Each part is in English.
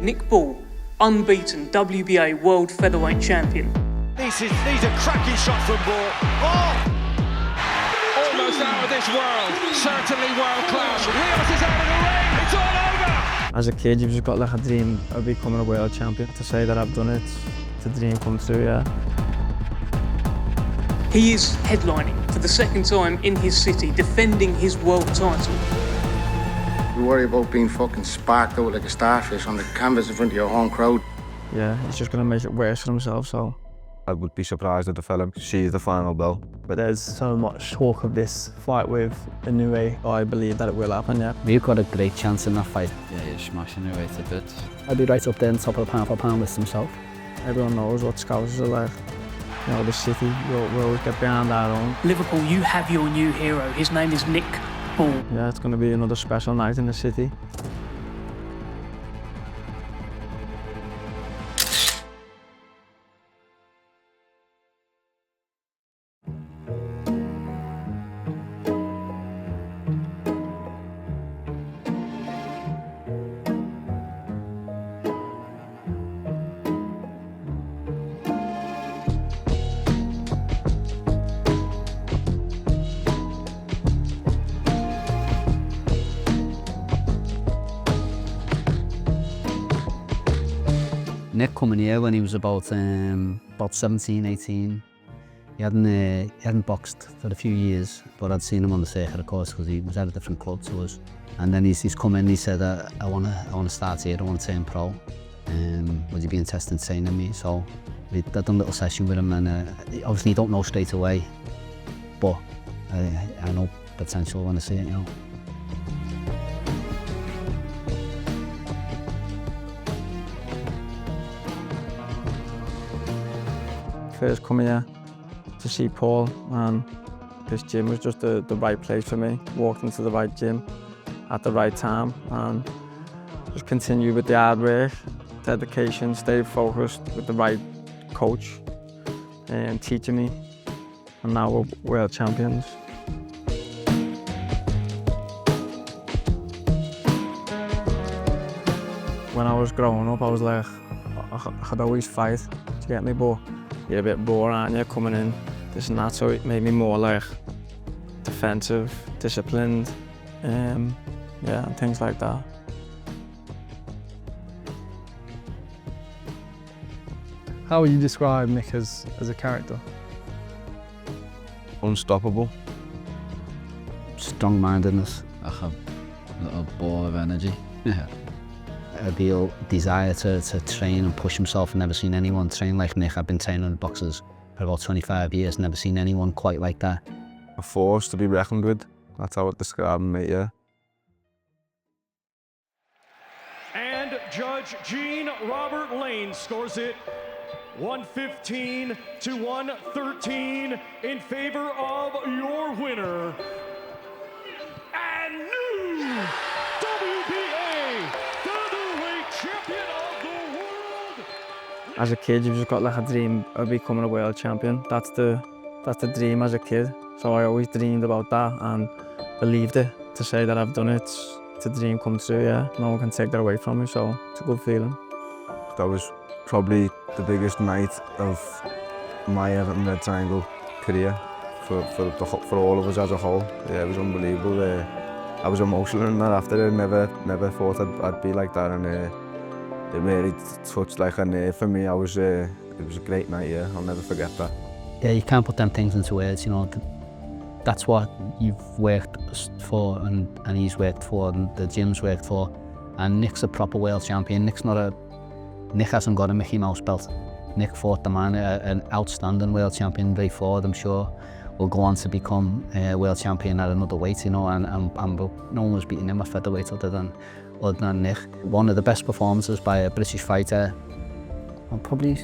Nick Ball, unbeaten WBA World Featherweight Champion. These are cracking shots from Ball. Oh! Almost out of this world, certainly world class. Rios is out of the ring, it's all over! As a kid, you've just got like a dream of becoming a world champion. To say that I've done it, it's a dream come true, yeah. He is headlining for the second time in his city, defending his world title. You worry about being fucking sparked out like a starfish on the canvas in front of your home crowd. Yeah, he's just going to make it worse for himself, so. I would be surprised if the fella sees the final bell. But there's so much talk of this fight with Inoue. I believe that it will happen, yeah. We've got a great chance in that fight. Yeah, you're smashing Inoue to bits. I'd be right up there on top of the pound for pound list himself. Everyone knows what Scousers are like. You know, the city, we'll always get behind our own. Liverpool, you have your new hero. His name is Nick Ball. Yeah, it's going to be another special night in the city. Nick coming here when he was about 17, 18. He hadn't boxed for a few years, but I'd seen him on the circuit, of course, because he was at a different club to us. And then he's come in and he said, I want to start here, I want to turn pro. Would you be interested in training me? So we'd done a little session with him, and obviously you don't know straight away, but I know potential when I see it, you know. First coming here to see Paul, and this gym was just the right place for me. Walked into the right gym at the right time, and just continue with the hard work, dedication, stay focused with the right coach and teaching me, and now we're world champions. When I was growing up, I was like, I could always fight to get me, but you're a bit bored, aren't you, coming in, this and that, so it made me more like defensive, disciplined, yeah, and things like that. How would you describe Nick as a character? Unstoppable. Strong-mindedness, like a little ball of energy. A real desire to train and push himself. I've never seen anyone train like Nick. I've been training boxers for about 25 years, never seen anyone quite like that. A force to be reckoned with, that's how I'd describe him, mate, yeah. And Judge Gene Robert Lane scores it 115 to 113 in favor of your winner and new WBA Featherweight Champion of the World. As a kid, you've just got like a dream of becoming a world champion. That's the dream as a kid. So I always dreamed about that and believed it. To say that I've done it, it's a dream come true, yeah. No one can take that away from me, so it's a good feeling. That was probably the biggest night of my Everton Red Triangle career for all of us as a whole. Yeah, it was unbelievable. I was emotional in that after. I never thought I'd be like that, and it really touched like a nerve for me. It was a great night, yeah. I'll never forget that. Yeah, you can't put them things into words, you know. That's what you've worked for, and he's worked for, and the gym's worked for. And Nick's a proper world champion. Nick hasn't got a Mickey Mouse belt. Nick fought the man, an outstanding world champion, very forward, I'm sure. Will go on to become a world champion at another weight, you know, and no one was beating him at featherweight other than Nick. One of the best performances by a British fighter, well, probably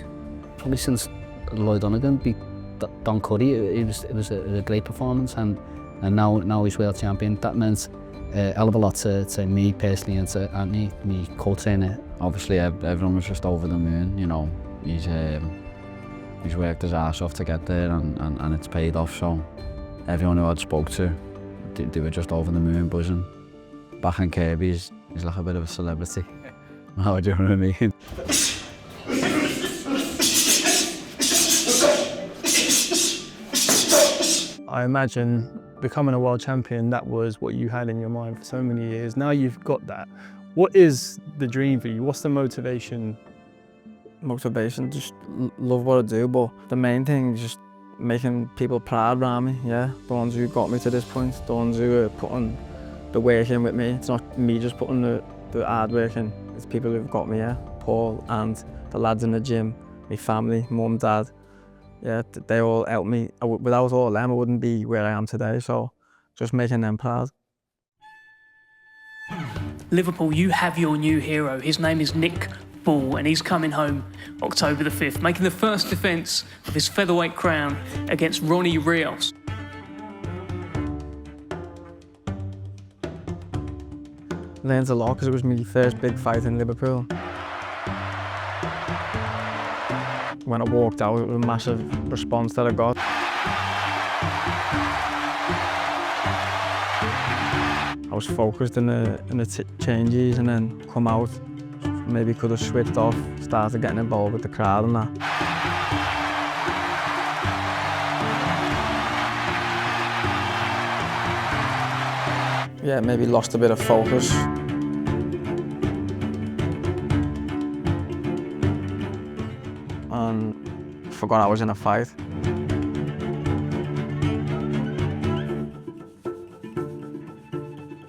since Lloyd Donegan beat Don Curry. It was a great performance, and now he's world champion. That meant a hell of a lot to me personally and to Anthony, me co-trainer. Obviously, everyone was just over the moon, you know. He's worked his ass off to get there, and it's paid off, so everyone who I'd spoke to, they were just over the moon buzzing. Back in Kirby, he's like a bit of a celebrity. Oh, do you know what I mean? I imagine becoming a world champion, that was what you had in your mind for so many years. Now you've got that. What is the dream for you? What's the motivation? Motivation, just love what I do, but the main thing is just making people proud around me, yeah. The ones who got me to this point, the ones who are putting the work in with me. It's not me just putting the hard work in, it's people who've got me, yeah. Paul and the lads in the gym, my family, mum, dad, yeah, they all helped me. Without all them, I wouldn't be where I am today, so just making them proud. Liverpool, you have your new hero. His name is Nick Bull, and he's coming home October the 5th, making the first defence of his featherweight crown against Ronnie Rios. Learned a lot because it was my first big fight in Liverpool. When I walked out, it was a massive response that I got. I was focused in the changes and then come out, maybe could have switched off, started getting involved with the crowd and that. Yeah, maybe lost a bit of focus. And forgot I was in a fight.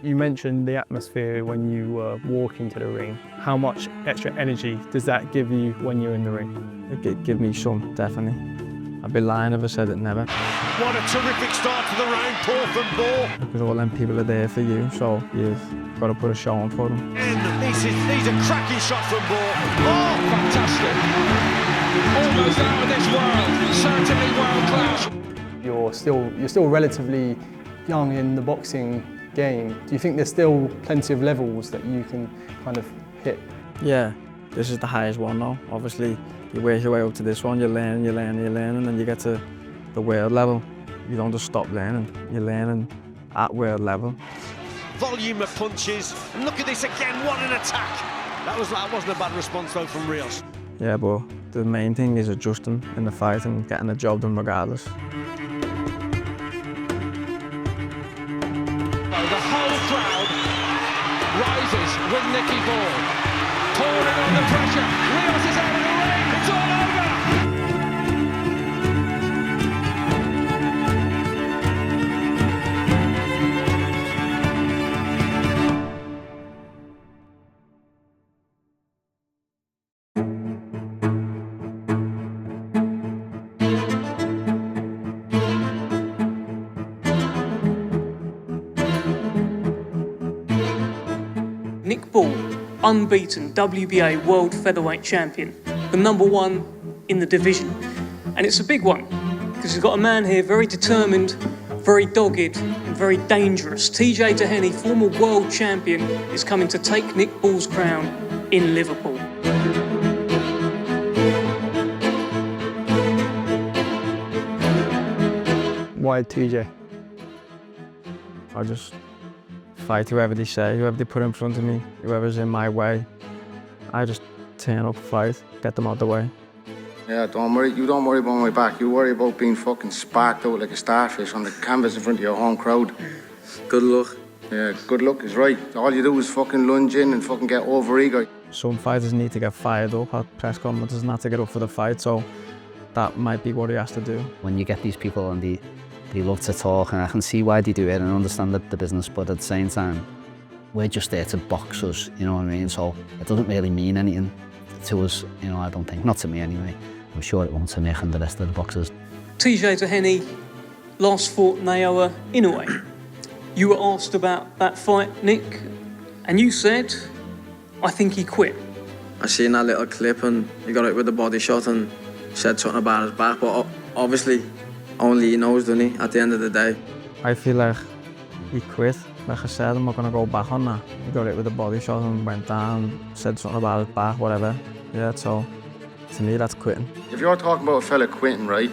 You mentioned the atmosphere when you walk into the ring. How much extra energy does that give you when you're in the ring? It gave me some, definitely. I'd be lying if I said it never. What a terrific start to the round, Paul from Ball. Because all them people are there for you, so you've got to put a show on for them. And he's a cracking shot from Ball. Oh, Fantastic. Almost out of this world. Certainly world class. You're still relatively young in the boxing game. Do you think there's still plenty of levels that you can kind of hit? Yeah, this is the highest one now. Obviously, you work your way up to this one, you learn, and then you get to the world level. You don't just stop learning, you're learning at world level. volume of punches. And look at this again, what an attack. That wasn't a bad response though from Rios. Yeah, but the main thing is adjusting in the fight and getting the job done regardless. The whole crowd rises with Nicky Ball. Pouring on the pressure. Rios is out of the ring. It's all over. Nick Bull, unbeaten WBA World Featherweight Champion, the #1 in the division. And it's a big one, because you've got a man here very determined, very dogged, and very dangerous. TJ Doheny, former world champion, is coming to take Nick Bull's crown in Liverpool. Why TJ? I just fight whoever they say, whoever they put in front of me, whoever's in my way. I just turn up, fight, get them out the way. Yeah, don't worry. You don't worry about my back. You worry about being fucking sparked out like a starfish on the canvas in front of your home crowd. Good luck. Yeah, good luck is right. All you do is fucking lunge in and fucking get over-ego. Some fighters need to get fired up at press conferences, not to get up for the fight, so that might be what he has to do. When you get these people and they love to talk, and I can see why they do it and understand the business, but at the same time, we're just there to box us, you know what I mean? So it doesn't really mean anything to us, you know, I don't think. Not to me anyway. I'm sure it won't to Nick and the rest of the boxers. TJ Doheny last fought Naoya Inoue. You were asked about that fight, Nick, and you said, I think he quit. I seen that little clip and he got it with the body shot and said something about his back, but obviously only he knows, doesn't he, at the end of the day. I feel like he quit. Like I said, I'm not going to go back on that. He got it with a body shot and went down, said something about his back, whatever. Yeah, so to me, that's quitting. If you're talking about a fella quitting, right?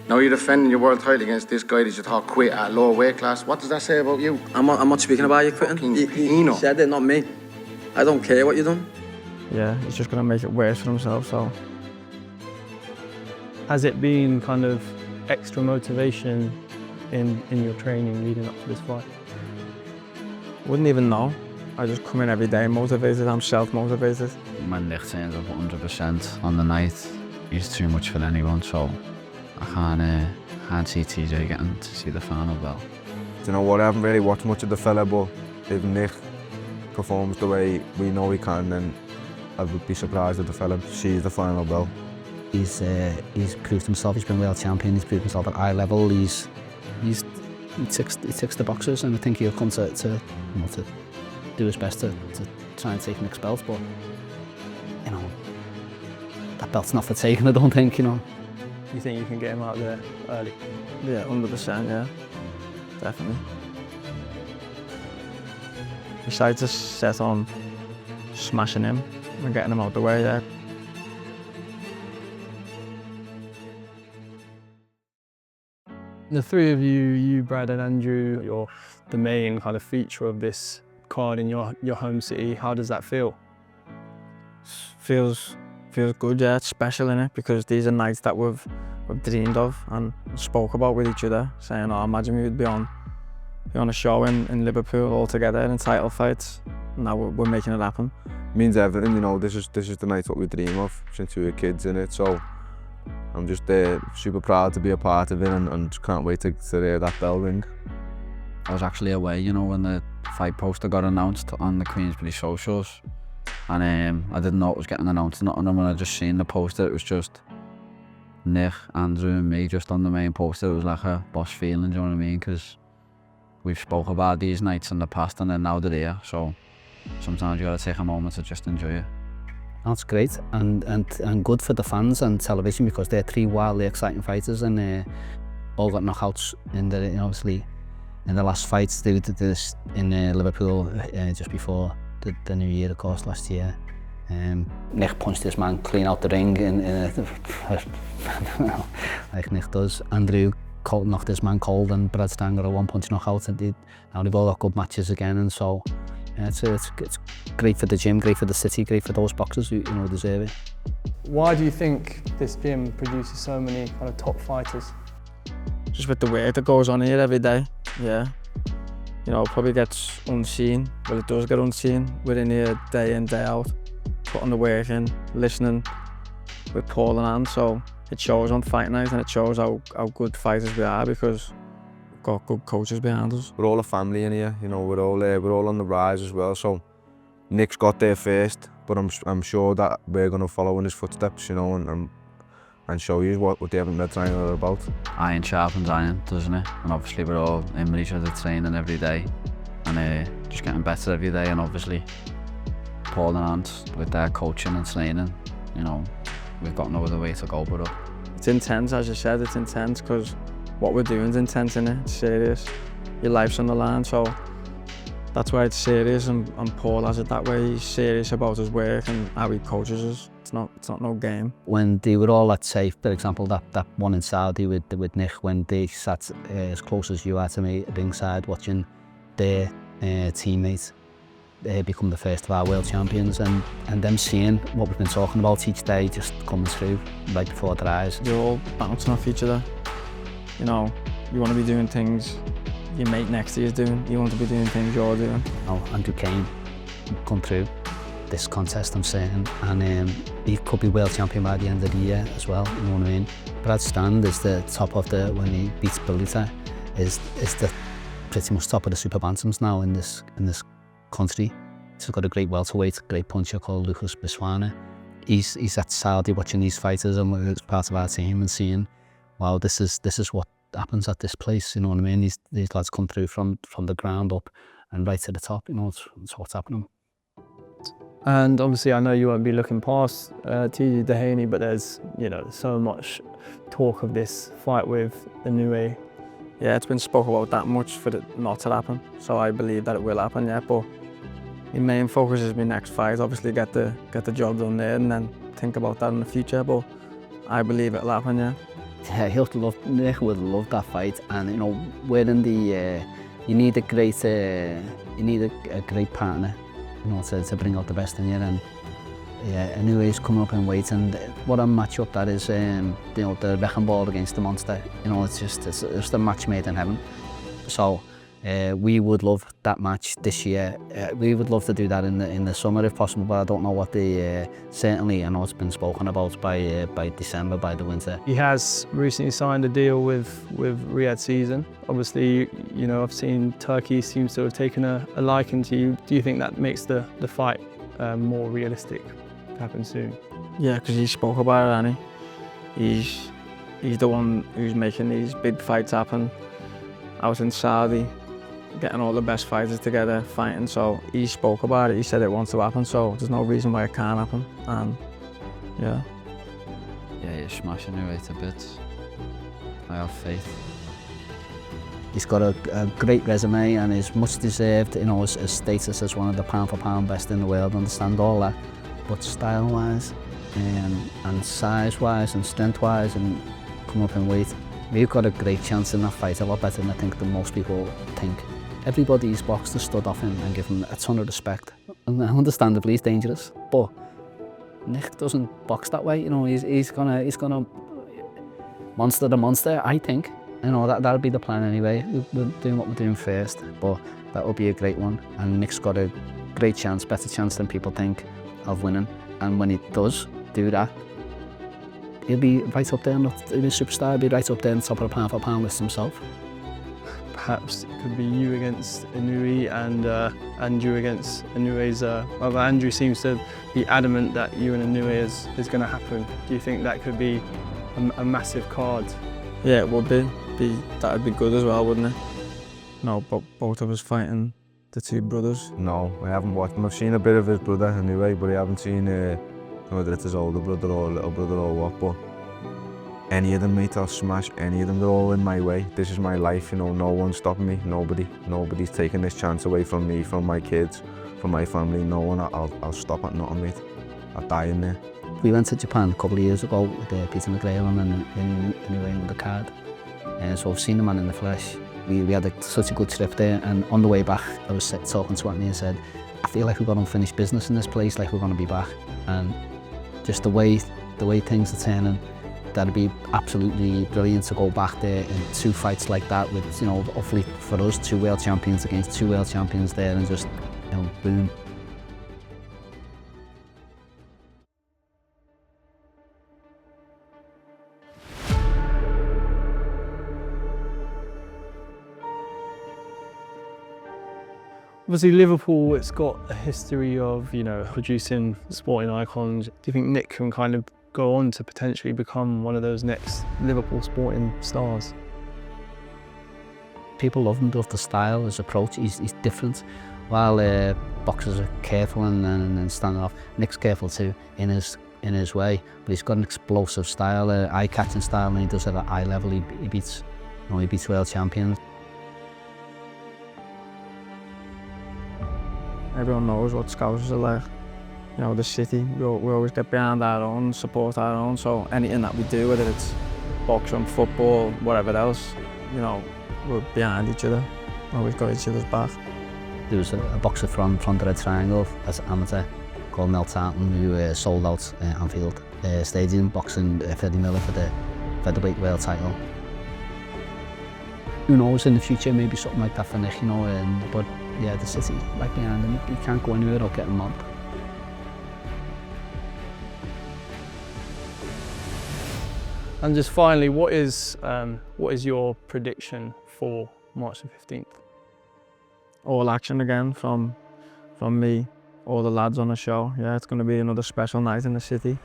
Now you're defending your world title against this guy that you thought quit at a lower weight class. What does that say about you? I'm not speaking about you quitting. You said it, not me. I don't care what you done. yeah, he's just going to make it worse for himself. So Has it been kind of extra motivation in your training leading up to this fight? wouldn't even know. I just come in every day motivated. I'm self-motivated. When Nick turns up 100% on the night, he's too much for anyone, so I can't see TJ getting to see the final bell. You know what, I haven't really watched much of the fella, but if Nick performs the way we know he can, then I would be surprised if the fella sees the final bell. He's proved himself. He's been world champion. He's proved himself at eye level. He ticks the boxes, and I think he'll come to do his best to try and take Nick's belt. But you know, that belt's not for taking. I don't think. You know. You think you can get him out there early? Yeah, 100%. Yeah, definitely. He decided to set on smashing him and getting him out the way. Yeah. The three of you, Brad and Andrew, you're the main kind of feature of this card in your home city. How does that feel? Feels good, yeah. It's special, innit? Because these are nights that we've dreamed of and spoke about with each other, saying, oh, imagine we would be on a show in Liverpool all together in title fights. Now we're making it happen. Means everything, you know, this is the night what we dream of since we were kids, innit? So I'm just super proud to be a part of it and can't wait to hear that bell ring. I was actually away, you know, when the fight poster got announced on the Queensberry socials, and I didn't know it was getting announced. And when I just seen the poster, it was just Nick, Andrew and me just on the main poster. It was like a boss feeling, do you know what I mean? Because we've spoke about these nights in the past and then now they're here, so sometimes you got to take a moment to just enjoy it. That's great and good for the fans and television, because they're three wildly exciting fighters, and all got knockouts in the obviously in the last fights. They did this in Liverpool just before the New Year, of course, last year. Nick punched this man clean out the ring like Nick does. Andrew knocked this man cold, and Brad Stang got a one-punch knockout. And now they've all got good matches again, and so it's great for the gym, great for the city, great for those boxers who deserve it. Why do you think this gym produces so many kind of top fighters? Just with the work that goes on here every day, yeah. You know, it probably gets unseen, but it does get unseen. We're in here day in, day out, putting the work in, listening with Paul and Anne, so it shows on fight night, and it shows how good fighters we are, because we've got good coaches behind us. We're all a family in here, you know, we're all on the rise as well, so Nick's got there first, but I'm sure that we're going to follow in his footsteps, you know, and show you what the Everton Red Triangle are about. Iron sharpens iron, doesn't it? And obviously we're all in with each other, training every day, and just getting better every day. And obviously Paul and Ant, with their coaching and training, you know, we've got no other way to go but up. It's intense, as you said, it's intense, because what we're doing is intense, innit? It's serious. Your life's on the line, so that's why it's serious, and Paul has it that way. He's serious about his work and how he coaches us. It's not no game. When they were all, let's say, for example, that one in Saudi with Nick, when they sat as close as you are to me ringside watching their teammates become the first of our world champions, and them seeing what we've been talking about each day just coming through right before their eyes. You're all bouncing off each other. You know, you want to be doing things your mate next to you is doing. You want to be doing things you're doing. Oh, Andrew Kane come through this contest, I'm saying, and he could be world champion by the end of the year as well, you know what I mean? Brad Stand is the top of when he beats Belita, is the pretty much top of the super bantams now in this country. He's got a great welterweight, great puncher called Lucas Biswana. He's at Saudi watching these fighters, and we're part of our team and seeing, wow, this is what happens at this place, you know what I mean? These lads come through from the ground up and right to the top, you know, it's what's happening. And obviously, I know you won't be looking past TJ Doheny, but there's so much talk of this fight with Inoue. Yeah, it's been spoke about that much for it not to happen, so I believe that it will happen. Yeah, but my main focus is my next fight. Obviously, get the job done there, and then think about that in the future. But I believe it'll happen. Yeah. Yeah, Nick would love that fight, and you know, we're in the you need a great partner, you know, to bring out the best in you, and Yeah, Inoue's coming up in weight, and what a matchup that is. You know, the wrecking ball against the monster. You know, it's just a match made in heaven. So we would love that match this year. We would love to do that in the summer if possible, but I don't know what the certainly I know it's been spoken about by December, by the winter. He has recently signed a deal with Riyadh Season. Obviously, you know, I've seen Turkey seems to have taken a liking to you. Do you think that makes the fight more realistic to happen soon? Yeah, because he spoke about it, hasn't he? He's the one who's making these big fights happen. I was in Saudi, getting all the best fighters together, fighting, so he spoke about it, he said it wants to happen, so there's no reason why it can't happen, and yeah. Yeah, you're smashing Inoue to bits. I have faith. He's got a great resume and is much deserved, you know, his status as one of the pound for pound best in the world, understand all that. But style-wise, and size-wise, and strength-wise, and come up in weight, we've got a great chance in that fight, a lot better than I think than most people think. Everybody's boxed has stood off him and given him a ton of respect. And understandably, he's dangerous, but Nick doesn't box that way. You know, he's gonna monster the monster, I think. You know, that'll be the plan anyway. We're doing what we're doing first, but that will be a great one. And Nick's got a great chance, better chance than people think, of winning. And when he does do that, he'll be right up there, he'll be a superstar, he'll be right up there on top of the pound for pound list himself. Perhaps it could be you against Inoue and Andrew against Inoue's. Well, Andrew seems to be adamant that you and Inoue is going to happen. Do you think that could be a massive card? Yeah, it would be. That'd be good as well, wouldn't it? No, but both of us fighting the two brothers. No, I haven't watched him. I've seen a bit of his brother anyway, but I haven't seen whether it's his older brother or little brother or what. But any of them, mate, I'll smash any of them. They're all in my way. This is my life, you know. No one's stopping me. Nobody's taking this chance away from me, from my kids, from my family. No one. I'll stop at nothing, mate. I'll die in there. We went to Japan a couple of years ago with Peter McGrail and Inoue with the card. So I've seen the man in the flesh. We had such a good trip there, and on the way back I was talking to Anthony and said, I feel like we've got unfinished business in this place, like we're going to be back. And just the way things are turning, that'd be absolutely brilliant to go back there in two fights like that with, you know, hopefully for us, two world champions against two world champions there, and just, you know, boom. Obviously Liverpool, it's got a history of, you know, producing sporting icons. Do you think Nick can kind of go on to potentially become one of those next Liverpool sporting stars? People love him, love the style, his approach, he's different. While boxers are careful and standing off, Nick's careful too in his way, but he's got an explosive style, eye-catching style, and he does it at eye level. He beats world champions. Everyone knows what Scousers are like. You know, the city, we always get behind our own, support our own, so anything that we do, whether it's boxing, football, whatever else, you know, we're behind each other. Always got each other's back. There was a boxer from the Red Triangle as an amateur called Mel Tartan who sold out Anfield Stadium boxing Freddie Miller for the Featherweight world title. Who knows, in the future maybe something like that for Nick, you know, but yeah, the city right behind him, he can't go anywhere without getting mobbed. And just finally, what is your prediction for March the 15th? All action again from me, all the lads on the show. Yeah, it's going to be another special night in the city.